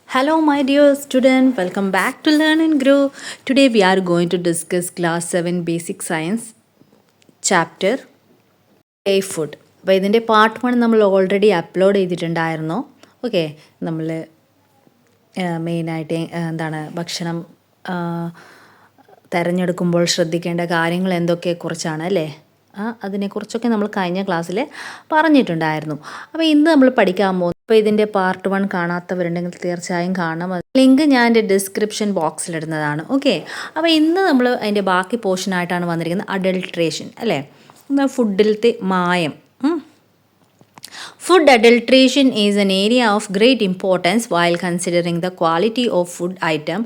Hello, my dear student. Welcome back to Learn and Grow. Today we are going to discuss Class 7 Basic Science Chapter A Food. അപ്പോൾ ഇതിൻ്റെ part 1 നമ്മൾ already upload ചെയ്തിട്ടുണ്ടായിരുന്നു. Okay, നമ്മൾ മെയിനായിട്ട് ഭക്ഷണം തിരഞ്ഞെടുക്കുമ്പോൾ ശ്രദ്ധിക്കേണ്ട കാര്യങ്ങൾ എന്തൊക്കെക്കുറിച്ചാണ് അല്ലേ, അതിനെക്കുറിച്ചൊക്കെ നമ്മൾ കഴിഞ്ഞ ക്ലാസ്സിൽ പറഞ്ഞിട്ടുണ്ടായിരുന്നു. അപ്പോൾ ഇന്ന് നമ്മൾ പഠിക്കാൻ പോകുന്നത്, അപ്പോൾ ഇതിൻ്റെ പാർട്ട് 1 കാണാത്തവരുണ്ടെങ്കിൽ തീർച്ചയായും കാണണം. ലിങ്ക് ഞാൻ എൻ്റെ ഡിസ്ക്രിപ്ഷൻ ബോക്സിലിടുന്നതാണ്. ഓക്കെ, അപ്പോൾ ഇന്ന് നമ്മൾ അതിൻ്റെ ബാക്കി പോർഷനായിട്ടാണ് വന്നിരിക്കുന്നത്, അഡൾട്രേഷൻ അല്ലേ, ഫുഡിലത്തെ മായം. Food adulteration is an area of great importance while considering the quality of food item.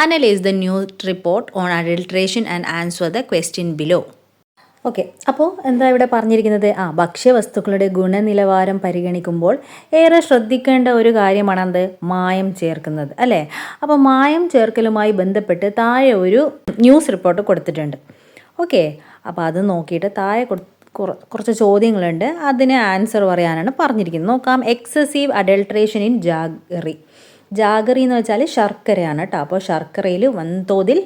Analyze the new report on adulteration and answer the question below. Okay, അപ്പോൾ എന്താ ഇവിടെ പറഞ്ഞിരിക്കുന്നത്, ഭക്ഷ്യവസ്തുക്കളുടെ ഗുണനിലവാരം പരിഗണിക്കുമ്പോൾ ഏറെ ശ്രദ്ധിക്കേണ്ട ഒരു കാര്യമാണ് അത് മായം ചേർക്കുന്നത് അല്ലേ. അപ്പോൾ മായം ചേർക്കലുമായി ബന്ധപ്പെട്ട് താഴെ ഒരു ന്യൂസ് റിപ്പോർട്ട് കൊടുത്തിട്ടുണ്ട്. ഓക്കെ, അപ്പോൾ അത് നോക്കിയിട്ട് താഴെ കുറച്ച് ചോദ്യങ്ങളുണ്ട്, അതിന് ആൻസർ പറയാനാണ് പറഞ്ഞിരിക്കുന്നത്. നോക്കാം. Excessive adulteration in jaggery. Jaggery എന്ന് വെച്ചാൽ ശർക്കരയാണ് കേട്ടോ. അപ്പോൾ ശർക്കരയിൽ വൻതോതിൽ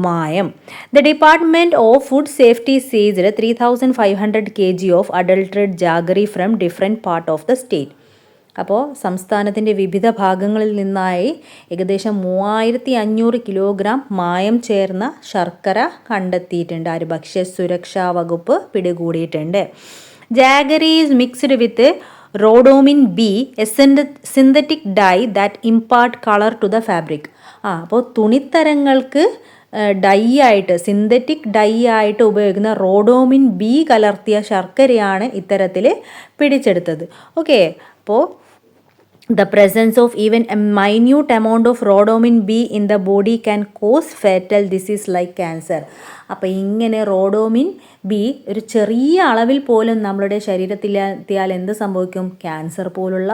മായം. The department of food safety seized 3500 kg of adulterate jaggery from different part of the state. അപ്പോൾ സംസ്ഥാനത്തിൻ്റെ വിവിധ ഭാഗങ്ങളിൽ നിന്നായി ഏകദേശം 3500 കിലോഗ്രാം മായം ചേർന്ന ശർക്കര കണ്ടെത്തിയിട്ടുണ്ട്. ഭക്ഷ്യസുരക്ഷാ വകുപ്പ് പിടികൂടിയിട്ടുണ്ട്. Jaggery is mixed with rhodamine B, a synthetic dye that impart colour to the fabric. അപ്പോൾ തുണിത്തരങ്ങൾക്ക് ഡൈ ആയിട്ട്, സിന്തറ്റിക് ഡൈ ആയിട്ട് ഉപയോഗിക്കുന്ന റോഡോമിൻ ബി കലർത്തിയ ശർക്കരയാണ് ഇത്തരത്തിൽ പിടിച്ചെടുത്തത്. ഓക്കെ, അപ്പോൾ the presence of even a minute amount of rhodomin B in the body can cause fatal disease like cancer. അപ്പോൾ ഇങ്ങനെ റോഡോമിൻ ബി ഒരു ചെറിയ അളവിൽ പോലും നമ്മളുടെ ശരീരത്തിലെത്തിയാൽ എന്ത് സംഭവിക്കും? ക്യാൻസർ പോലുള്ള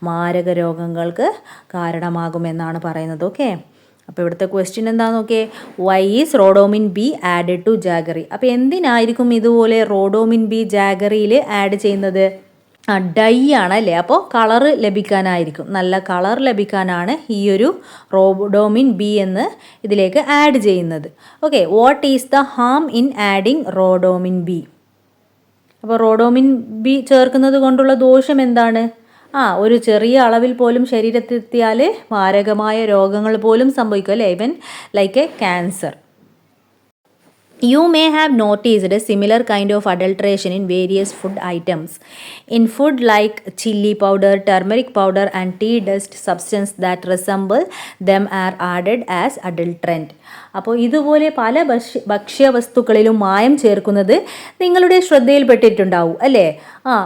മാരക രോഗങ്ങൾക്ക് കാരണമാകുമെന്നാണ് പറയുന്നത്. ഓക്കെ, അപ്പോൾ ഇവിടുത്തെ ക്വസ്റ്റ്യൻ എന്താണെന്ന് നോക്കിയേ. Why is rhodamine B added to jaggery. അപ്പോൾ എന്തിനായിരിക്കും ഇതുപോലെ റോഡോമിൻ ബി ജാഗറിയിൽ ആഡ് ചെയ്യുന്നത്? ഡൈ ആണ് അല്ലേ, അപ്പോൾ കളറ് ലഭിക്കാനായിരിക്കും, നല്ല കളർ ലഭിക്കാനാണ് ഈ ഒരു റോഡോമിൻ ബി എന്ന് ഇതിലേക്ക് ആഡ് ചെയ്യുന്നത്. Okay, what is the harm in adding rhodamine B? അപ്പോൾ റോഡോമിൻ ബി ചേർക്കുന്നത് കൊണ്ടുള്ള ദോഷം എന്താണ്? ഒരു ചെറിയ അളവിൽ പോലും ശരീരത്തിലെത്തിയാൽ മാരകമായ രോഗങ്ങൾ പോലും സംഭവിക്കും അല്ലേ, even like A cancer. You may have noticed a similar kind of adulteration in various food items. In food like chili powder, turmeric powder and tea dust, substance that resemble them are added as adulterant. അപ്പോൾ ഇതുപോലെ പല ഭക്ഷ്യവസ്തുക്കളിലും മായം ചേർക്കുന്നത് നിങ്ങളുടെ ശ്രദ്ധയിൽപ്പെട്ടിട്ടുണ്ടാവും അല്ലേ.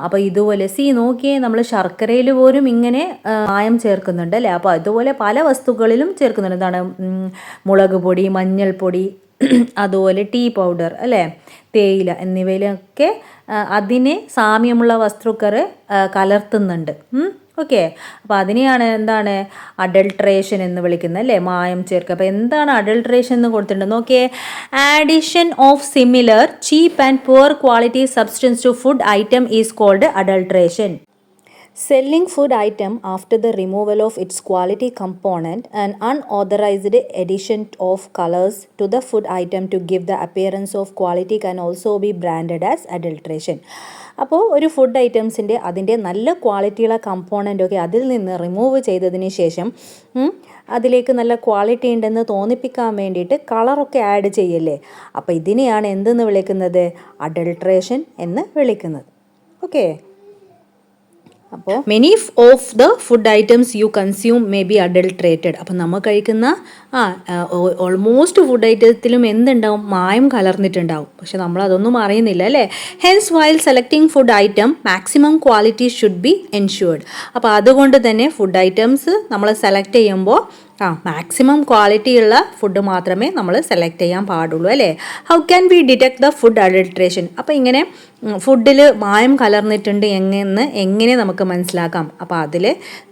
അപ്പോൾ ഇതുപോലെ നോക്കിയേ, നമ്മൾ ശർക്കരയിൽ പോലും ഇങ്ങനെ മായം ചേർക്കുന്നുണ്ട് അല്ലേ. അപ്പോൾ ഇതുപോലെ പല വസ്തുക്കളിലും ചേർക്കുന്നുണ്ട്. എന്താണ്? മുളക് പൊടി, മഞ്ഞൾപ്പൊടി, അതുപോലെ ടീ പൗഡർ അല്ലേ, തേയില എന്നിവയിലൊക്കെ അതിന് സാമ്യമുള്ള വസ്തുക്കൾ കലർത്തുന്നുണ്ട്. ഓക്കെ, അപ്പോൾ അതിനെയാണ് എന്താണ് അഡൾട്രേഷൻ എന്ന് വിളിക്കുന്നത് അല്ലേ, മായം ചേർക്കുക. അപ്പോൾ എന്താണ് അഡൾട്രേഷൻ എന്ന് കൊടുത്തിട്ടുണ്ട് നോക്കിയേ. Addition of similar cheap and poor quality substance to food item is called adulteration. Selling food item after the removal of its quality component, an unauthorized addition of colors to the food item to give the appearance of quality can also be branded as adulteration. അപ്പോൾ ഒരു food ഐറ്റംസിൻ്റെ അതിൻ്റെ നല്ല ക്വാളിറ്റിയുള്ള കമ്പോണൻ്റൊക്കെ അതിൽ നിന്ന് remove ചെയ്തതിന് ശേഷം അതിലേക്ക് നല്ല ക്വാളിറ്റി ഉണ്ടെന്ന് തോന്നിപ്പിക്കാൻ വേണ്ടിയിട്ട് കളറൊക്കെ ആഡ് ചെയ്യല്ലേ. അപ്പോൾ ഇതിനെയാണ് എന്തെന്ന് വിളിക്കുന്നത്? അഡൾട്രേഷൻ എന്ന് വിളിക്കുന്നത്. ഓക്കെ, അപ്പോൾ many of the food items you consume may be adulterated. അപ്പോൾ നമ്മൾ കഴിക്കുന്ന ഓൾമോസ്റ്റ് ഫുഡ് ഐറ്റത്തിലും എന്തുണ്ടാവും? മായം കലർന്നിട്ടുണ്ടാവും. പക്ഷെ നമ്മൾ അതൊന്നും അറിയുന്നില്ല അല്ലേ. Hence while selecting food item maximum quality should be ensured. അപ്പോൾ അതുകൊണ്ട് തന്നെ ഫുഡ് ഐറ്റംസ് നമ്മൾ സെലക്ട് ചെയ്യുമ്പോൾ മാക്സിമം ക്വാളിറ്റിയുള്ള ഫുഡ് മാത്രമേ നമ്മൾ സെലക്ട് ചെയ്യാൻ പാടുള്ളൂ അല്ലേ. How can we detect the food adulteration? അപ്പോൾ ഇങ്ങനെ ഫുഡിൽ മായം കലർന്നിട്ടുണ്ട് എങ്ങനെ നമുക്ക് മനസ്സിലാക്കാം? അപ്പോൾ അതിൽ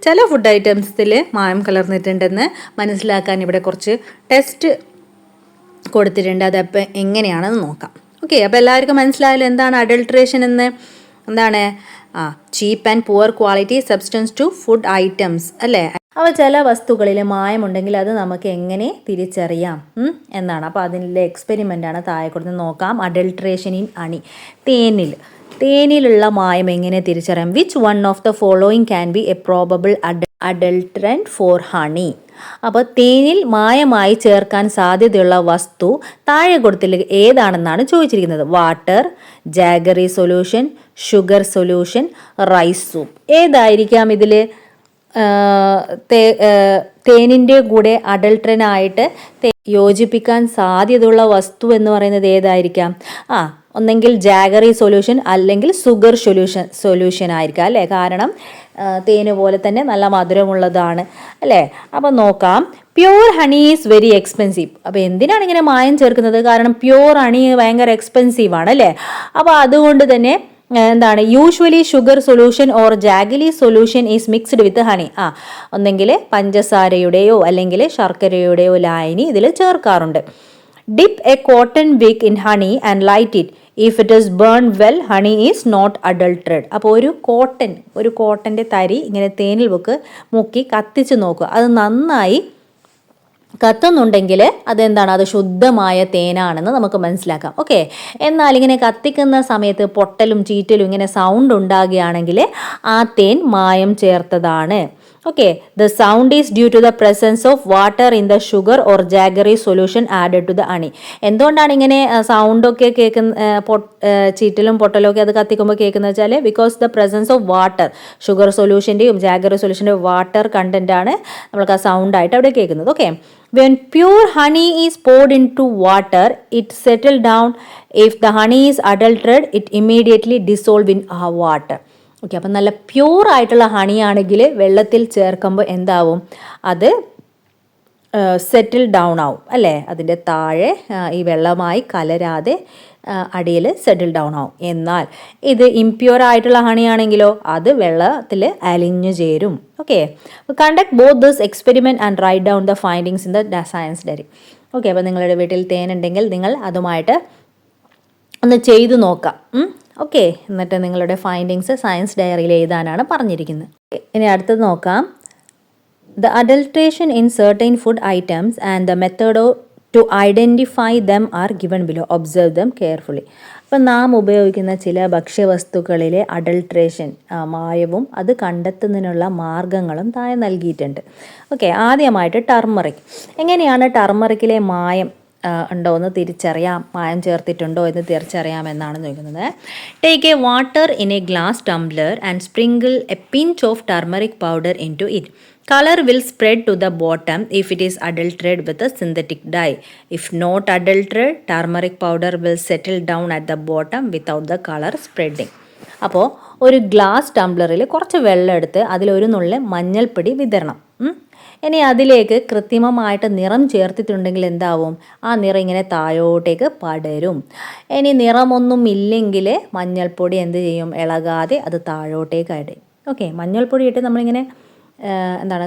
ചില ഫുഡ് ഐറ്റംസിൽ മായം കലർന്നിട്ടുണ്ടെന്ന് മനസ്സിലാക്കാൻ ഇവിടെ കുറച്ച് ടെസ്റ്റ് കൊടുത്തിട്ടുണ്ട്. അതപ്പോൾ എങ്ങനെയാണെന്ന് നോക്കാം. ഓക്കെ, അപ്പോൾ എല്ലാവർക്കും മനസ്സിലായല്ലോ എന്താണ് അഡൾട്രേഷൻ എന്ന്. എന്താണ്? Cheap and poor quality substance to food items അല്ലേ. അപ്പോൾ ചില വസ്തുക്കളിൽ മായമുണ്ടെങ്കിൽ അത് നമുക്ക് എങ്ങനെ തിരിച്ചറിയാം എന്നാണ്. അപ്പോൾ അതിൻ്റെ എക്സ്പെരിമെൻ്റാണ് താഴെ കൊടുത്ത് നോക്കാം. അഡൾട്രേഷൻ ഇൻ ഹണി, തേനിലുള്ള മായം എങ്ങനെ തിരിച്ചറിയാം? Which one of the following can be a probable adulterant for honey. അപ്പോൾ തേനിൽ മായമായി ചേർക്കാൻ സാധ്യതയുള്ള വസ്തു താഴെ കൊടുത്തിൽ ഏതാണെന്നാണ് ചോദിച്ചിരിക്കുന്നത്. Water, jaggery solution, sugar solution, rice soup. ഏതായിരിക്കാം ഇതിൽ തേനിൻ്റെ കൂടെ അഡൾട്രനായിട്ട് യോജിപ്പിക്കാൻ സാധ്യതയുള്ള വസ്തു എന്ന് പറയുന്നത് ഏതായിരിക്കാം? ഒന്നെങ്കിൽ ജാഗറി സൊല്യൂഷൻ അല്ലെങ്കിൽ ഷുഗർ സൊല്യൂഷൻ ആയിരിക്കാം അല്ലേ. കാരണം തേന് പോലെ തന്നെ നല്ല മധുരമുള്ളതാണ് അല്ലേ. അപ്പോൾ നോക്കാം. Pure honey is very expensive. അപ്പോൾ എന്തിനാണ് ഇങ്ങനെ മായം ചേർക്കുന്നത്? കാരണം പ്യൂർ ഹണി ഭയങ്കര എക്സ്പെൻസീവ് ആണ് അല്ലേ. അപ്പോൾ അതുകൊണ്ട് തന്നെ എന്താണ്, usually sugar solution or jaggery solution is mixed with honey. ഒന്നെങ്കിൽ പഞ്ചസാരയുടെയോ അല്ലെങ്കിൽ ശർക്കരയുടെയോ ലായനി ഇതിൽ ചേർക്കാറുണ്ട്. Dip a cotton wick in honey and light it. If it is burn well honey is not adulterated. അപ്പോൾ ഒരു കോട്ടൻ്റെ തരി ഇങ്ങനെ തേനിൽ മുക്കി കത്തിച്ച് നോക്കുക. അത് നന്നായി കത്തുന്നുണ്ടെങ്കിൽ അതെന്താണ്, അത് ശുദ്ധമായ തേനാണെന്ന് നമുക്ക് മനസ്സിലാക്കാം. ഓക്കെ, എന്നാൽ ഇങ്ങനെ കത്തിക്കുന്ന സമയത്ത് പൊട്ടലും ചീറ്റലും ഇങ്ങനെ സൗണ്ട് ഉണ്ടാകുകയാണെങ്കിൽ ആ തേൻ മായം ചേർത്തതാണ്. Okay, the sound is due to the presence of water in the sugar or jaggery solution added to the honey. എന്തുകൊണ്ടാണ് ഇങ്ങനെ സൗണ്ടൊക്കെ ചീറ്റലും പൊട്ടലും ഒക്കെ അത് കത്തിക്കുമ്പോൾ കേൾക്കുന്നത് വെച്ചാൽ because the presence of water, sugar സൊല്യൂഷൻ്റെയും ജാഗറി സൊല്യൂഷൻ്റെയും വാട്ടർ കണ്ടൻ്റ് ആണ് നമ്മൾക്ക് ആ സൗണ്ടായിട്ട് അവിടെ കേൾക്കുന്നത്. Okay, when pure honey is poured into water, it settle down. If the honey is adulterated, it immediately dissolve in water. Okay, അപ്പം നല്ല പ്യൂർ ആയിട്ടുള്ള ഹണി ആണെങ്കിൽ വെള്ളത്തിൽ ചേർക്കുമ്പോൾ എന്താവും, അത് സെറ്റിൽ ഡൗൺ ആവും അല്ലേ. അതിൻ്റെ താഴെ ഈ വെള്ളമായി കലരാതെ അടിയിൽ സെറ്റിൽ ഡൗൺ ആവും. എന്നാൽ ഇത് ഇംപ്യൂർ ആയിട്ടുള്ള ഹണി ആണെങ്കിലോ അത് വെള്ളത്തിൽ അലിഞ്ഞു ചേരും. Okay, conduct both this experiment and write down the findings in the science diary. Okay, അപ്പോൾ നിങ്ങളുടെ വീട്ടിൽ തേനുണ്ടെങ്കിൽ നിങ്ങൾ അതുമായിട്ട് ഒന്ന് ചെയ്തു നോക്കാം. ഓക്കെ, എന്നിട്ട് നിങ്ങളുടെ ഫൈൻഡിങ്സ് സയൻസ് ഡയറിയിൽ എഴുതാനാണ് പറഞ്ഞിരിക്കുന്നത്. ഇനി അടുത്തത് നോക്കാം. The adulteration in certain food items and the method to identify them are given below. Observe them carefully. അപ്പം നാം ഉപയോഗിക്കുന്ന ചില ഭക്ഷ്യവസ്തുക്കളിലെ അഡൾട്രേഷൻ, മായവും അത് കണ്ടെത്തുന്നതിനുള്ള മാർഗങ്ങളും താഴെ നൽകിയിട്ടുണ്ട്. ഓക്കെ, ആദ്യമായിട്ട് ടർമറിക്. എങ്ങനെയാണ് ടർമറിക്കിലെ മായം ഉണ്ടോ എന്ന് തിരിച്ചറിയാം, മായം ചേർത്തിട്ടുണ്ടോ എന്ന് തിരിച്ചറിയാമെന്നാണ് ചോദിക്കുന്നത്. Take a water in a glass tumbler and sprinkle a pinch of turmeric powder into it. Color will spread to the bottom if it is adulterated with a synthetic dye. If not adulterated, turmeric powder will settle down at the bottom without the color spreading. അപ്പോൾ ഒരു glass ടംബ്ലറിൽ കുറച്ച് വെള്ളം എടുത്ത് അതിലൊരു നുള്ളി മഞ്ഞൾപ്പൊടി വിതരണം. ഇനി അതിലേക്ക് കൃത്രിമമായിട്ട് നിറം ചേർത്തിട്ടുണ്ടെങ്കിൽ എന്താവും, ആ നിറം ഇങ്ങനെ താഴോട്ടേക്ക് പടരും. ഇനി നിറമൊന്നും ഇല്ലെങ്കിൽ മഞ്ഞൾപ്പൊടി എന്ത് ചെയ്യും, ഇളകാതെ അത് താഴോട്ടേക്ക് അടയും. ഓക്കെ, മഞ്ഞൾപ്പൊടി ഇട്ട് നമ്മളിങ്ങനെ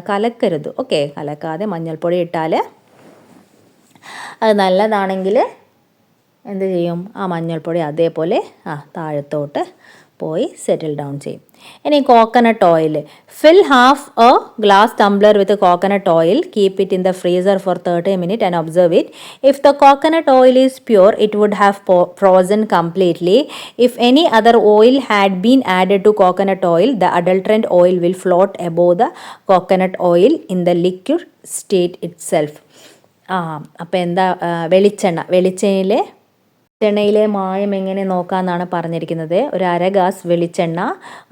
കലക്കരുത്. ഓക്കെ, കലക്കാതെ മഞ്ഞൾപ്പൊടി ഇട്ടാൽ അത് നല്ലതാണെങ്കിൽ എന്ത് ചെയ്യും, ആ മഞ്ഞൾപ്പൊടി അതേപോലെ താഴത്തോട്ട് പോയി സെറ്റിൽ ഡൗൺ ചെയ്യും. ഇനി coconut oil. Fill half a glass tumbler with coconut oil. Keep it in the freezer for 30 minutes and observe it. If the coconut oil is pure it would have frozen completely. If any other oil had been added to coconut oil the adulterant oil will float above the coconut oil in the liquid state itself. അപ്പോൾ എന്താ, വെളിച്ചെണ്ണയിലെ മായം എങ്ങനെ നോക്കാമെന്നാണ് പറഞ്ഞിരിക്കുന്നത്. ഒരു അര glass വെളിച്ചെണ്ണ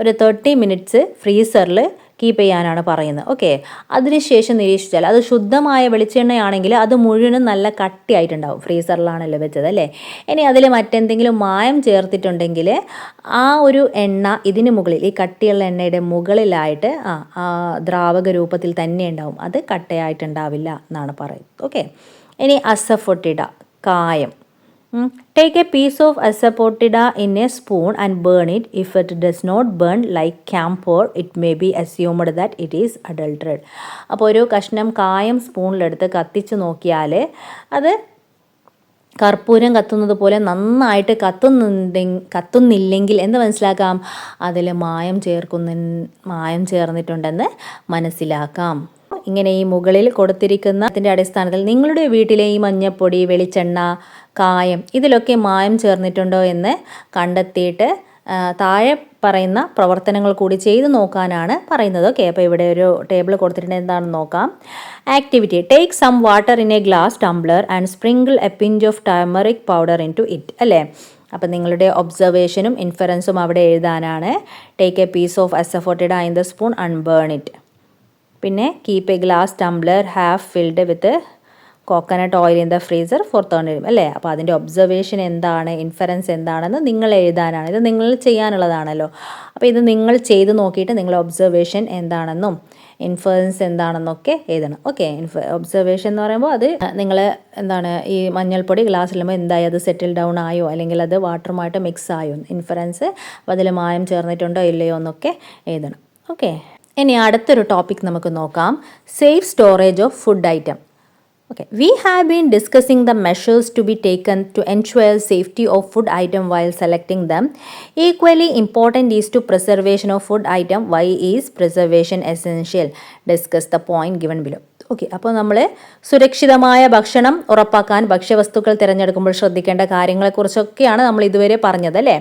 ഒരു 30 minutes ഫ്രീസറിൽ കീപ്പ് ചെയ്യാനാണ് പറയുന്നത്. ഓക്കെ, അതിനുശേഷം നിരീക്ഷിച്ചാൽ അത് ശുദ്ധമായ വെളിച്ചെണ്ണയാണെങ്കിൽ അത് മുഴുവനും നല്ല കട്ടിയായിട്ടുണ്ടാവും. ഫ്രീസറിലാണല്ലോ വെച്ചത് അല്ലേ. ഇനി അതിൽ മറ്റെന്തെങ്കിലും മായം ചേർത്തിട്ടുണ്ടെങ്കിൽ ആ ഒരു എണ്ണ ഇതിന് മുകളിൽ, ഈ കട്ടിയുള്ള എണ്ണയുടെ മുകളിലായിട്ട് ദ്രാവക രൂപത്തിൽ തന്നെ ഉണ്ടാവും. അത് കട്ടയായിട്ടുണ്ടാവില്ല എന്നാണ് പറയുന്നത്. ഓക്കെ, ഇനി അസഫോട്ടിഡ, കായം. Take a piece of asafoetida in a spoon and burn it. If it does not burn like camphor, it may be assumed that it is adulterated. അപ്പോൾ ഒരു കഷ്ണം കായം സ്പൂണിലെടുത്ത് കത്തിച്ച് നോക്കിയാൽ അത് കർപ്പൂരം കത്തുന്നത് പോലെ നന്നായിട്ട് കത്തുന്നില്ലെങ്കിൽ എന്ത് മനസ്സിലാക്കാം? അതിൽ മായം ചേർന്നിട്ടുണ്ടെന്ന് മനസ്സിലാക്കാം. ഇങ്ങനെ ഈ മുകളിൽ കൊടുത്തിരിക്കുന്നതിൻ്റെ അടിസ്ഥാനത്തിൽ നിങ്ങളുടെ വീട്ടിലെ ഈ മഞ്ഞപ്പൊടി, വെളിച്ചെണ്ണ, കായം ഇതിലൊക്കെ മായം ചേർന്നിട്ടുണ്ടോ എന്ന് കണ്ടെത്തിയിട്ട് താഴെ പറയുന്ന പ്രവർത്തനങ്ങൾ കൂടി ചെയ്തു നോക്കാനാണ് പറയുന്നത്. ഓക്കെ, അപ്പോൾ ഇവിടെ ഒരു ടേബിൾ കൊടുത്തിട്ടുണ്ട്, എന്താണെന്ന് നോക്കാം. Activity: take some water in a glass tumbler and sprinkle a pinch of turmeric powder into it. അല്ലേ? അപ്പം നിങ്ങളുടെ ഒബ്സർവേഷനും ഇൻഫറൻസും അവിടെ എഴുതാനാണ്. Take a piece of asafoetida in the spoon and burn it. പിന്നെ keep a glass tumbler half filled with coconut oil in the freezer for 30 minutes. അല്ലേ? അപ്പോൾ അതിൻ്റെ ഒബ്സർവേഷൻ എന്താണ്, ഇൻഫറൻസ് എന്താണെന്ന് നിങ്ങൾ എഴുതാനാണ്. ഇത് നിങ്ങൾ ചെയ്യാനുള്ളതാണല്ലോ. അപ്പോൾ ഇത് നിങ്ങൾ ചെയ്ത് നോക്കിയിട്ട് നിങ്ങൾ ഒബ്സർവേഷൻ എന്താണെന്നും ഇൻഫറൻസ് എന്താണെന്നൊക്കെ എഴുതണം. ഓക്കെ, ഒബ്സർവേഷൻ എന്ന് പറയുമ്പോൾ അത് നിങ്ങൾ ഈ മഞ്ഞൾപ്പൊടി ഗ്ലാസ്സിലുമ്പോൾ എന്തായി, അത് സെറ്റിൽ ഡൗൺ ആയോ അല്ലെങ്കിൽ അത് വാട്ടറുമായിട്ട് മിക്സ് ആയോ, ഇൻഫറൻസ് അപ്പോൾ അതിൽ മായം ചേർന്നിട്ടുണ്ടോ ഇല്ലയോ എന്നൊക്കെ എഴുതണം. ഓക്കെ, ഇനി അടുത്തൊരു ടോപ്പിക് നമുക്ക് നോക്കാം. Safe storage of food item. Okay, we have been discussing the measures to be taken to ensure safety of food item while selecting them. Equally important is to preservation of food item. Why is preservation essential? Discuss the point given below. Okay, അപ്പോൾ നമ്മൾ സുരക്ഷിതമായ ഭക്ഷണം ഉറപ്പാക്കാൻ ഭക്ഷ്യവസ്തുക്കൾ തിരഞ്ഞെടുക്കുമ്പോൾ ശ്രദ്ധിക്കേണ്ട കാര്യങ്ങളെക്കുറിച്ചൊക്കെയാണ് നമ്മൾ ഇതുവരെ പറഞ്ഞത്, അല്ലേ?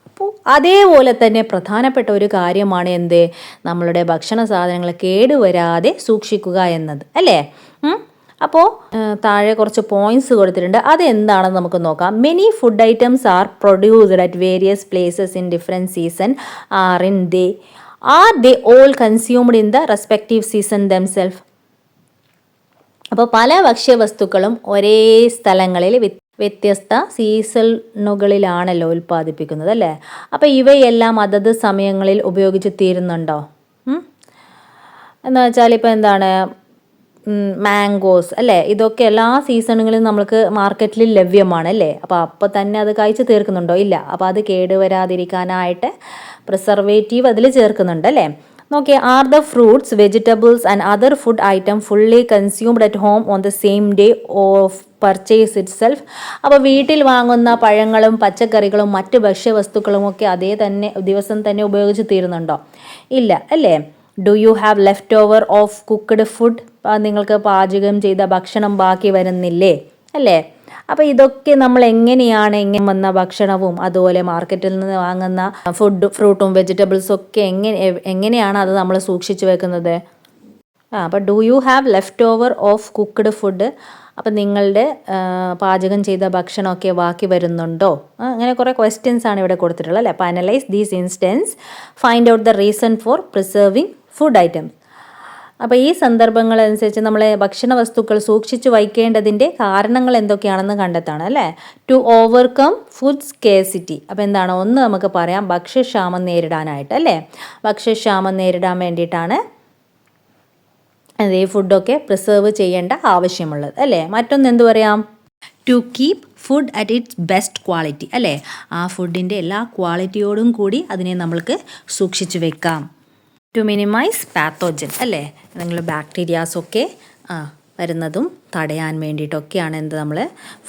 അപ്പോൾ അതേപോലെ തന്നെ പ്രധാനപ്പെട്ട ഒരു കാര്യമാണ് എന്ത്? നമ്മളുടെ ഭക്ഷണ സാധനങ്ങൾ കേടുവരാതെ സൂക്ഷിക്കുക എന്നത്, അല്ലേ? അപ്പോൾ താഴെ കുറച്ച് പോയിന്റ്സ് കൊടുത്തിട്ടുണ്ട്, അതെന്താണെന്ന് നമുക്ക് നോക്കാം. Many food items are produced at various places in different season. Are they all consumed in the respective season themself. അപ്പോൾ പല ഭക്ഷ്യവസ്തുക്കളും ഒരേ സ്ഥലങ്ങളിൽ വ്യത്യസ്ത സീസണുകളിലാണല്ലോ ഉൽപ്പാദിപ്പിക്കുന്നത്, അല്ലേ? അപ്പോൾ ഇവയെല്ലാം അതത് സമയങ്ങളിൽ ഉപയോഗിച്ച് തീരുന്നുണ്ടോ എന്ന് വെച്ചാൽ ഇപ്പോൾ മാംഗോസ്, അല്ലേ? ഇതൊക്കെ എല്ലാ സീസണുകളിലും നമുക്ക് മാർക്കറ്റിൽ ലഭ്യമാണ്, അല്ലേ? അപ്പോൾ തന്നെ അത് കഴിച്ച് തീർക്കുന്നുണ്ടോ? ഇല്ല. അപ്പോൾ അത് കേടുവരാതിരിക്കാനായിട്ട് പ്രിസർവേറ്റീവ് അതിൽ ചേർക്കുന്നുണ്ട്, അല്ലേ? നോക്കിയേ, are the fruits, vegetables and other food item fully consumed at home on the same day of purchase it self. അപ്പോൾ വീട്ടിൽ വാങ്ങുന്ന പഴങ്ങളും പച്ചക്കറികളും മറ്റ് ഭക്ഷ്യവസ്തുക്കളും ഒക്കെ അതേ ദിവസം തന്നെ ഉപയോഗിച്ച് തീരുന്നുണ്ടോ? ഇല്ല, അല്ലേ? Do you have left over of cooked food? നിങ്ങൾക്ക് പാചകം ചെയ്ത ഭക്ഷണം ബാക്കി വരുന്നില്ലേ, അല്ലേ? അപ്പോൾ ഇതൊക്കെ നമ്മൾ എങ്ങനെയാണ് വന്ന ഭക്ഷണവും അതുപോലെ മാർക്കറ്റിൽ നിന്ന് വാങ്ങുന്ന ഫ്രൂട്ടും വെജിറ്റബിൾസും ഒക്കെ എങ്ങനെയാണ് അത് നമ്മൾ സൂക്ഷിച്ചു വെക്കുന്നത്? അപ്പോൾ do you have left over of cooked food? അപ്പം നിങ്ങളുടെ പാചകം ചെയ്ത ഭക്ഷണമൊക്കെ ബാക്കി വരുന്നുണ്ടോ? അങ്ങനെ കുറേ ക്വസ്റ്റ്യൻസ് ആണ് ഇവിടെ കൊടുത്തിട്ടുള്ളത്, അല്ലേ? അപ്പോൾ analyse these instance, find out the reason for preserving food items. അപ്പോൾ ഈ സന്ദർഭങ്ങളനുസരിച്ച് നമ്മൾ ഭക്ഷണ വസ്തുക്കൾ സൂക്ഷിച്ചു വയ്ക്കേണ്ടതിൻ്റെ കാരണങ്ങൾ എന്തൊക്കെയാണെന്ന് കണ്ടെത്താണ്, അല്ലേ? To overcome food scarcity. അപ്പോൾ എന്താണ്? ഒന്ന് നമുക്ക് പറയാം, ഭക്ഷ്യക്ഷാമം നേരിടാനായിട്ട്, അല്ലേ? ഭക്ഷ്യക്ഷാമം നേരിടാൻ വേണ്ടിയിട്ടാണ് ഈ ഫുഡൊക്കെ പ്രിസർവ് ചെയ്യേണ്ട ആവശ്യമുള്ളത്, അല്ലേ? മറ്റൊന്ന് എന്ത് പറയാം? To keep food at its best quality, അല്ലേ? ആ ഫുഡിൻ്റെ എല്ലാ ക്വാളിറ്റിയോടും കൂടി അതിനെ നമ്മൾക്ക് സൂക്ഷിച്ചു വെക്കാം. ടു മിനിമൈസ് പാത്തോജൻ, അല്ലേ? നിങ്ങൾ ബാക്ടീരിയാസൊക്കെ വരുന്നതും തടയാൻ വേണ്ടിയിട്ടൊക്കെയാണ് നമ്മൾ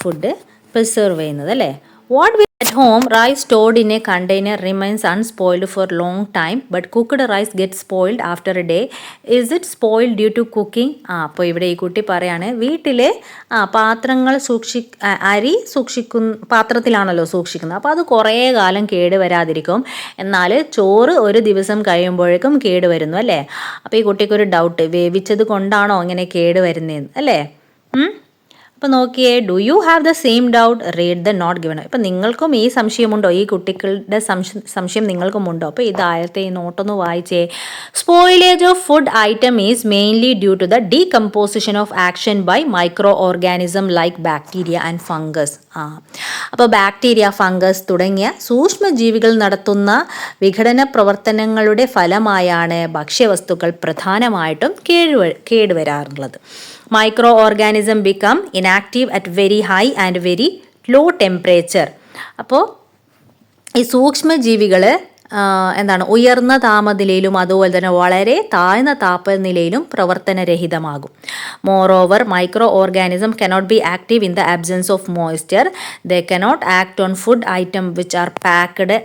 ഫുഡ് പ്രിസർവ് ചെയ്യുന്നത്, അല്ലേ? What we at home, rice stored in a container remains unspoiled for long time, but cooked rice gets spoiled after a day. Is it spoiled due to cooking? അപ്പോൾ ഇവിടെ ഈ കുട്ടി പറയാണ്, വീട്ടിൽ പാത്രങ്ങൾ അരി പാത്രത്തിലാണല്ലോ സൂക്ഷിക്കുന്നത്, അപ്പോൾ അത് കുറേ കാലം കേടുവരാതിരിക്കും. എന്നാൽ ചോറ് ഒരു ദിവസം കഴിയുമ്പോഴേക്കും കേടുവരുന്നു, അല്ലേ? അപ്പോൾ ഈ കുട്ടിക്കൊരു ഡൗട്ട്, വേവിച്ചത് കൊണ്ടാണോ ഇങ്ങനെ കേടുവരുന്നതെന്ന്, അല്ലേ? അപ്പോൾ നോക്കിയേ, do you have the same doubt? Read the note given. ഇപ്പം നിങ്ങൾക്കും ഈ സംശയമുണ്ടോ? ഈ കുട്ടികളുടെ സംശയം നിങ്ങൾക്കുമുണ്ടോ? അപ്പോൾ ഈ നോട്ടൊന്ന് വായിച്ചേ. Spoilage of food item is mainly due to the decomposition of action by micro organism like bacteria and fungus. അപ്പോൾ ബാക്ടീരിയ, ഫംഗസ് തുടങ്ങിയ സൂക്ഷ്മജീവികൾ നടത്തുന്ന വിഘടന പ്രവർത്തനങ്ങളുടെ ഫലമായാണ് ഭക്ഷ്യവസ്തുക്കൾ പ്രധാനമായിട്ടും കേടുവരാറുള്ളത്. Micro organism become inactive at very high and very low temperature. അപ്പോൾ ഈ സൂക്ഷ്മജീവികൾ എന്താണ് ഉയർന്ന താപനിലയിലും അതുപോലെ തന്നെ വളരെ താഴ്ന്ന താപനിലയിലും പ്രവർത്തനരഹിതമാകും. Moreover micro organism cannot be active in the absence of moisture. They cannot act on food item which are packed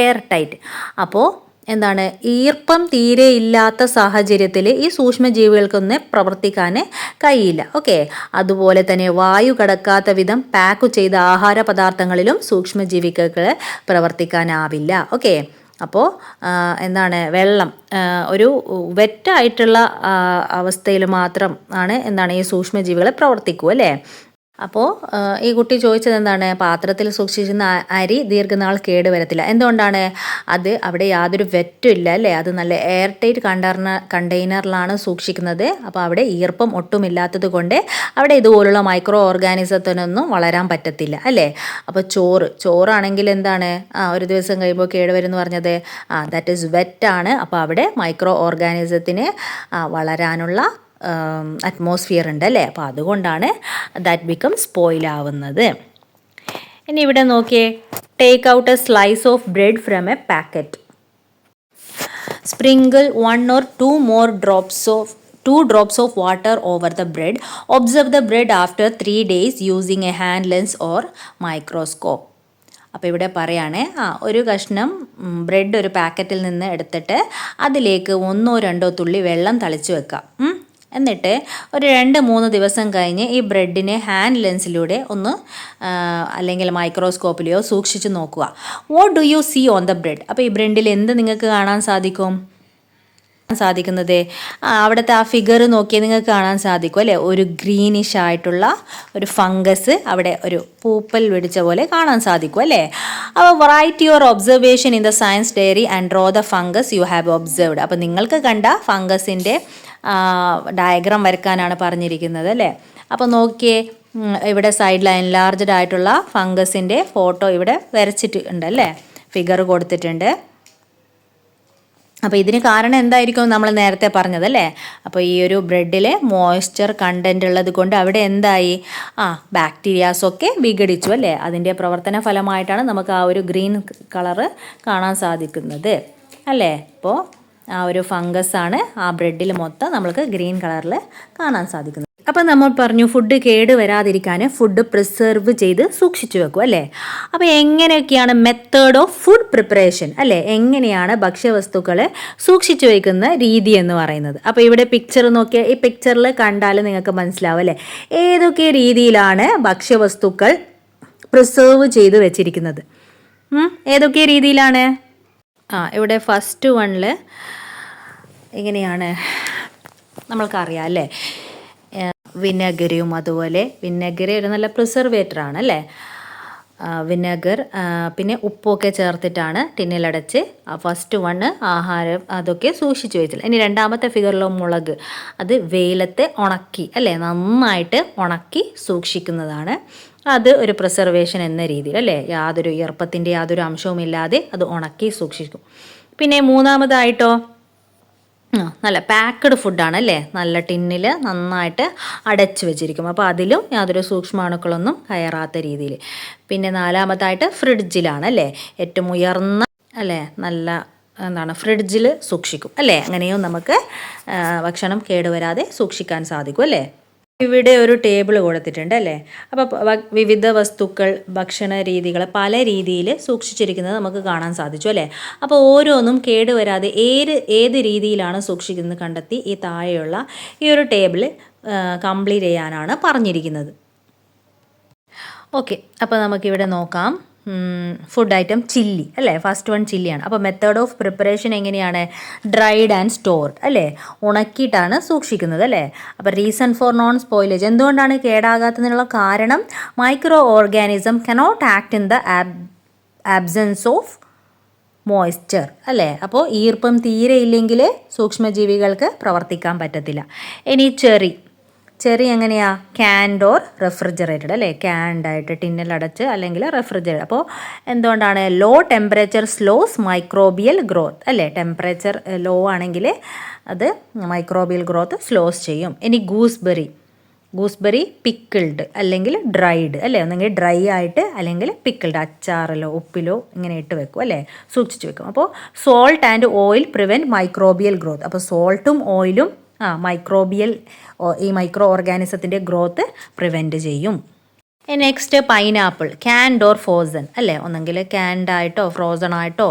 air tight. അപ്പോൾ എന്താണ് ഈർപ്പം തീരെ ഇല്ലാത്ത സാഹചര്യത്തിൽ ഈ സൂക്ഷ്മജീവികൾക്കൊന്നും പ്രവർത്തിക്കാൻ കഴിയില്ല. ഓക്കെ, അതുപോലെ തന്നെ വായു കടക്കാത്ത വിധം പാക്ക് ചെയ്ത ആഹാര പദാർത്ഥങ്ങളിലും സൂക്ഷ്മജീവികൾക്ക് പ്രവർത്തിക്കാനാവില്ല. ഓക്കെ, അപ്പോൾ എന്താണ് വെള്ളം ഒരു വെറ്റായിട്ടുള്ള അവസ്ഥയിൽ മാത്രം ആണ് എന്താണ് ഈ സൂക്ഷ്മജീവികൾ പ്രവർത്തിക്കൂ അല്ലേ. അപ്പോൾ ഈ കുട്ടി ചോദിച്ചത് എന്താണ്, പാത്രത്തിൽ സൂക്ഷിക്കുന്ന അരി ദീർഘനാൾ കേടുവരത്തില്ല. എന്തുകൊണ്ടാണ്? അത് അവിടെ യാതൊരു വെറ്റും ഇല്ല അല്ലേ, അത് നല്ല എയർ ടൈറ്റ് കണ്ടെയ്നറിലാണ് സൂക്ഷിക്കുന്നത്. അപ്പോൾ അവിടെ ഈർപ്പം ഒട്ടുമില്ലാത്തത് കൊണ്ട് അവിടെ ഇതുപോലുള്ള മൈക്രോ ഓർഗാനിസത്തിനൊന്നും വളരാൻ പറ്റത്തില്ല അല്ലേ. അപ്പോൾ ചോറാണെങ്കിൽ എന്താണ്, ഒരു ദിവസം കഴിയുമ്പോൾ കേടുവരുമെന്ന് പറഞ്ഞത് ദാറ്റ് ഈസ് വെറ്റാണ്. അപ്പോൾ അവിടെ മൈക്രോ ഓർഗാനിസത്തിന് വളരാനുള്ള അറ്റ്മോസ്ഫിയർ ഉണ്ട് അല്ലേ. അപ്പോൾ അതുകൊണ്ടാണ് ദാറ്റ് ബിക്കം സ്പോയിൽ ആവുന്നത്. ഇനി ഇവിടെ നോക്കിയേ, take out A slice of bread from A packet. Sprinkle 1 or 2 drops of water over the bread. Observe the bread after 3 days using a hand lens or microscope. അപ്പോൾ ഇവിടെ പറയുകയാണ്, ഒരു കഷ്ണം bread ഒരു പാക്കറ്റിൽ നിന്ന് എടുത്തിട്ട് അതിലേക്ക് 1-2 തുള്ളി വെള്ളം തളിച്ച് വെക്കാം. എന്നിട്ട് ഒരു 2-3 ദിവസം കഴിഞ്ഞ് ഈ ബ്രെഡിനെ ഹാൻഡ് ലെൻസിലൂടെ ഒന്ന് അല്ലെങ്കിൽ മൈക്രോസ്കോപ്പിലെയോ സൂക്ഷിച്ച് നോക്കുക. What do you see on the bread? അപ്പോൾ ഈ ബ്രെഡിൽ എന്ത് നിങ്ങൾക്ക് കാണാൻ സാധിക്കുന്നത്? അവിടുത്തെ ആ ഫിഗർ നോക്കിയാൽ നിങ്ങൾക്ക് കാണാൻ സാധിക്കും അല്ലേ, ഒരു ഗ്രീനിഷ് ആയിട്ടുള്ള ഒരു ഫംഗസ് അവിടെ ഒരു പൂപ്പൽ പിടിച്ച പോലെ കാണാൻ സാധിക്കും അല്ലേ. അപ്പോൾ write your observation in the science diary and draw the fungus you have observed. അപ്പോൾ നിങ്ങൾക്ക് കണ്ട ഫംഗസിൻ്റെ ഡയഗ്രാം വരയ്ക്കാനാണ് പറഞ്ഞിരിക്കുന്നത് അല്ലേ. അപ്പോൾ നോക്കിയേ, ഇവിടെ സൈഡിൽ എൻലാർജ്ഡ് ആയിട്ടുള്ള ഫംഗസിൻ്റെ ഫോട്ടോ ഇവിടെ വരച്ചിട്ടുണ്ട് അല്ലേ, ഫിഗർ കൊടുത്തിട്ടുണ്ട്. അപ്പോൾ ഇതിന് കാരണം എന്തായിരിക്കും നമ്മൾ നേരത്തെ പറഞ്ഞതല്ലേ. അപ്പോൾ ഈ ഒരു ബ്രെഡിൽ മോയ്സ്ചർ കണ്ടൻറ്റ് ഉള്ളത് കൊണ്ട് അവിടെ എന്തായി, ബാക്ടീരിയാസൊക്കെ വിഘടിച്ചു അല്ലേ. അതിൻ്റെ പ്രവർത്തന ഫലമായിട്ടാണ് നമുക്ക് ആ ഒരു ഗ്രീൻ കളറ് കാണാൻ സാധിക്കുന്നത് അല്ലേ. അപ്പോൾ ആ ഒരു ഫംഗസാണ് ആ ബ്രെഡിൽ മൊത്തം നമ്മൾക്ക് ഗ്രീൻ കളറിൽ കാണാൻ സാധിക്കുന്നത്. അപ്പം നമ്മൾ പറഞ്ഞു ഫുഡ് കേട് വരാതിരിക്കാൻ ഫുഡ് പ്രിസർവ് ചെയ്ത് സൂക്ഷിച്ചു വെക്കും അല്ലേ. അപ്പോൾ എങ്ങനെയൊക്കെയാണ് മെത്തേഡ് ഓഫ് ഫുഡ് പ്രിപ്പറേഷൻ അല്ലേ, എങ്ങനെയാണ് ഭക്ഷ്യവസ്തുക്കൾ സൂക്ഷിച്ചു വയ്ക്കുന്ന രീതി എന്ന് പറയുന്നത്. അപ്പോൾ ഇവിടെ പിക്ചർ നോക്കിയാൽ ഈ പിക്ചറിൽ കണ്ടാൽ നിങ്ങൾക്ക് മനസ്സിലാവും അല്ലേ ഏതൊക്കെ രീതിയിലാണ് ഭക്ഷ്യവസ്തുക്കൾ പ്രിസർവ് ചെയ്ത് വെച്ചിരിക്കുന്നത്. ഏതൊക്കെ രീതിയിലാണ്? ഇവിടെ ഫസ്റ്റ് വണ്ണിൽ എങ്ങനെയാണ് നമ്മൾക്കറിയാം അല്ലേ, വിനെഗറും അതുപോലെ വിനെഗർ ഒരു നല്ല പ്രിസർവേറ്ററാണ് അല്ലേ. വിനെഗർ പിന്നെ ഉപ്പൊക്കെ ചേർത്തിട്ടാണ് ടിന്നിലടച്ച് ഫസ്റ്റ് വണ്ണ് ആഹാരം അതൊക്കെ സൂക്ഷിച്ചു വെച്ചില്ല. ഇനി രണ്ടാമത്തെ ഫിഗറിലോ മുളക്, അത് വെയിലത്ത് ഉണക്കി അല്ലേ, നന്നായിട്ട് ഉണക്കി സൂക്ഷിക്കുന്നതാണ്. അത് ഒരു പ്രിസർവേഷൻ എന്ന രീതിയിൽ അല്ലേ, യാതൊരു ഈർപ്പത്തിൻ്റെ യാതൊരു അംശവും ഇല്ലാതെ അത് ഉണക്കി സൂക്ഷിക്കും. പിന്നെ മൂന്നാമതായിട്ടോ നല്ല പാക്ക്ഡ് ഫുഡാണ് അല്ലേ, നല്ല ടിന്നിൽ നന്നായിട്ട് അടച്ചു വെച്ചിരിക്കും. അപ്പോൾ അതിലും യാതൊരു സൂക്ഷ്മാണുക്കളൊന്നും കയറാത്ത രീതിയിൽ. പിന്നെ നാലാമതായിട്ട് ഫ്രിഡ്ജിലാണ് അല്ലേ, ഏറ്റവും ഉയർന്ന അല്ലേ നല്ല ഫ്രിഡ്ജിൽ സൂക്ഷിക്കും അല്ലേ. അങ്ങനെയും നമുക്ക് ഭക്ഷണം കേടുവരാതെ സൂക്ഷിക്കാൻ സാധിക്കും അല്ലേ. ഇവിടെ ഒരു ടേബിൾ കൊടുത്തിട്ടുണ്ട് അല്ലേ. അപ്പോൾ വിവിധ വസ്തുക്കൾ ഭക്ഷണ രീതികൾ പല രീതിയിൽ സൂക്ഷിച്ചിരിക്കുന്നത് നമുക്ക് കാണാൻ സാധിച്ചു അല്ലേ. അപ്പോൾ ഓരോന്നും കേടുവരാതെ ഏത് രീതിയിലാണ് സൂക്ഷിക്കുന്നത് കണ്ടെത്തി ഈ താഴെയുള്ള ഈ ഒരു ടേബിൾ കംപ്ലീറ്റ് ചെയ്യാനാണ് പറഞ്ഞിരിക്കുന്നത്. ഓക്കെ, അപ്പോൾ നമുക്കിവിടെ നോക്കാം. ഫുഡ് ഐറ്റം ചില്ലി അല്ലേ, ഫസ്റ്റ് വൺ ചില്ലിയാണ്. അപ്പോൾ മെത്തേഡ് ഓഫ് പ്രിപ്പറേഷൻ എങ്ങനെയാണ്? ഡ്രൈഡ് ആൻഡ് സ്റ്റോർഡ് അല്ലേ, ഉണക്കിയിട്ടാണ് സൂക്ഷിക്കുന്നത് അല്ലേ. അപ്പോൾ റീസൺ ഫോർ നോൺ സ്പോയിലേജ്, എന്തുകൊണ്ടാണ് കേടാകാത്തതിനുള്ള കാരണം micro organism cannot act in the absence of moisture അല്ലേ. അപ്പോൾ ഈർപ്പം തീരെ ഇല്ലെങ്കിൽ സൂക്ഷ്മജീവികൾക്ക് പ്രവർത്തിക്കാൻ പറ്റത്തില്ല. ഇനി ചെറി എങ്ങനെയാണ്? ക്യാൻഡ് ഓർ റെഫ്രിജറേറ്റഡ് അല്ലേ, ക്യാൻഡായിട്ട് ടിന്നിലടച്ച് അല്ലെങ്കിൽ റെഫ്രിജറേറ്റഡ്. അപ്പോൾ എന്തുകൊണ്ടാണ്? Low temperature slows microbial growth അല്ലേ, ടെമ്പറേച്ചർ ലോ ആണെങ്കിൽ അത് മൈക്രോബിയൽ ഗ്രോത്ത് സ്ലോസ് ചെയ്യും. ഇനി ഗൂസ്ബെറി ഗൂസ്ബെറി പിക്കിൾഡ് അല്ലെങ്കിൽ ഡ്രൈഡ് അല്ലേ, ഒന്നെങ്കിൽ ഡ്രൈ ആയിട്ട് അല്ലെങ്കിൽ പിക്കിൾഡ്, അച്ചാറിലോ ഉപ്പിലോ ഇങ്ങനെ ഇട്ട് വെക്കും അല്ലേ, സൂക്ഷിച്ച് വെക്കും. അപ്പോൾ salt and oil prevent microbial growth. അപ്പോൾ സോൾട്ടും ഓയിലും ഈ മൈക്രോ ഓർഗാനിസത്തിൻ്റെ ഗ്രോത്ത് പ്രിവെൻറ്റ് ചെയ്യും. നെക്സ്റ്റ് പൈനാപ്പിൾ, ക്യാൻഡ് ഓർ ഫ്രോസൺ അല്ലേ, ഒന്നെങ്കിൽ ക്യാൻഡ് ആയിട്ടോ ഫ്രോസൺ ആയിട്ടോ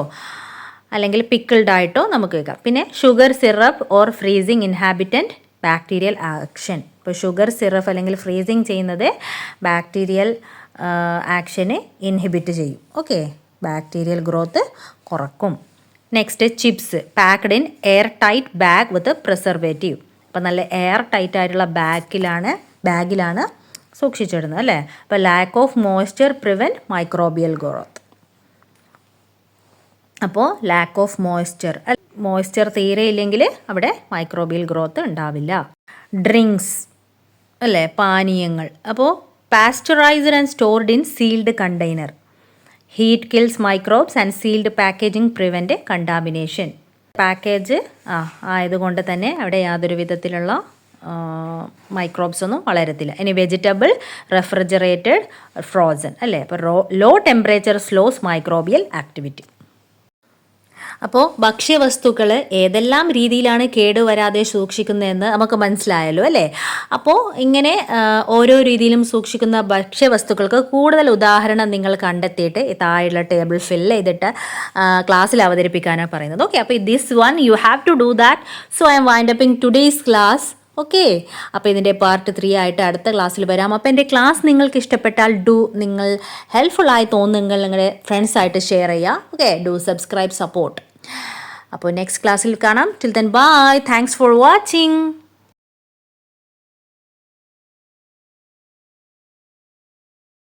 അല്ലെങ്കിൽ പിക്കിൾഡ് ആയിട്ടോ നമുക്ക് വെക്കാം. പിന്നെ sugar syrup or freezing inhabitant bacterial action. ഇപ്പോൾ ഷുഗർ സിറപ്പ് അല്ലെങ്കിൽ ഫ്രീസിങ് ചെയ്യുന്നത് ബാക്ടീരിയൽ ആക്ഷനെ ഇൻഹിബിറ്റ് ചെയ്യും. ഓക്കെ, ബാക്ടീരിയൽ ഗ്രോത്ത് കുറക്കും. Next chips, packed in air tight bag with preservative. അപ്പോൾ നല്ല എയർ ടൈറ്റ് ആയിട്ടുള്ള ബാഗിലാണ് സൂക്ഷിച്ചിടുന്നത് അല്ലേ. അപ്പോൾ lack of moisture prevent microbial growth. അപ്പോൾ ലാക്ക് ഓഫ് മോയ്സ്ചർ തീരെ ഇല്ലെങ്കിൽ അവിടെ മൈക്രോബിയൽ ഗ്രോത്ത് ഉണ്ടാവില്ല. ഡ്രിങ്ക്സ് അല്ലേ, പാനീയങ്ങൾ. അപ്പോൾ pasteurised and stored in sealed container. Heat kills microbes and sealed packaging prevent contamination. Package ആയതുകൊണ്ട് തന്നെ അവിടെ യാതൊരു വിധത്തിലുള്ള മൈക്രോബ്സ് ഒന്നും വളരത്തില്ല. ഇനി വെജിറ്റബിൾ റെഫ്രിജറേറ്റഡ് ഫ്രോസൺ അല്ലേ. അപ്പോൾ low temperature slows microbial activity. അപ്പോൾ ഭക്ഷ്യവസ്തുക്കൾ ഏതെല്ലാം രീതിയിലാണ് കേടുവരാതെ സൂക്ഷിക്കുന്നതെന്ന് നമുക്ക് മനസ്സിലായല്ലോ അല്ലേ. അപ്പോൾ ഇങ്ങനെ ഓരോ രീതിയിലും സൂക്ഷിക്കുന്ന ഭക്ഷ്യവസ്തുക്കൾക്ക് കൂടുതൽ ഉദാഹരണം നിങ്ങൾ കണ്ടെത്തിയിട്ട് താഴെയുള്ള ടേബിൾ ഫില്ല് ചെയ്തിട്ട് ക്ലാസ്സിൽ അവതരിപ്പിക്കാനാണ് പറയുന്നത്. ഓക്കെ, അപ്പോൾ this one you have to do that. So I am wind upping today's class. Okay, അപ്പോൾ ഇതിൻ്റെ പാർട്ട് 3 ആയിട്ട് അടുത്ത ക്ലാസ്സിൽ വരാം. അപ്പോൾ എൻ്റെ ക്ലാസ് നിങ്ങൾക്ക് ഇഷ്ടപ്പെട്ടാൽ നിങ്ങൾ ഹെൽപ്ഫുള്ളായി തോന്നുന്നെങ്കിൽ നിങ്ങളുടെ ഫ്രണ്ട്സായിട്ട് ഷെയർ ചെയ്യുക. Okay, do subscribe, support. അപ്പോൾ നെക്സ്റ്റ് ക്ലാസ്സിൽ കാണാം. Till then bye. Thanks for watching.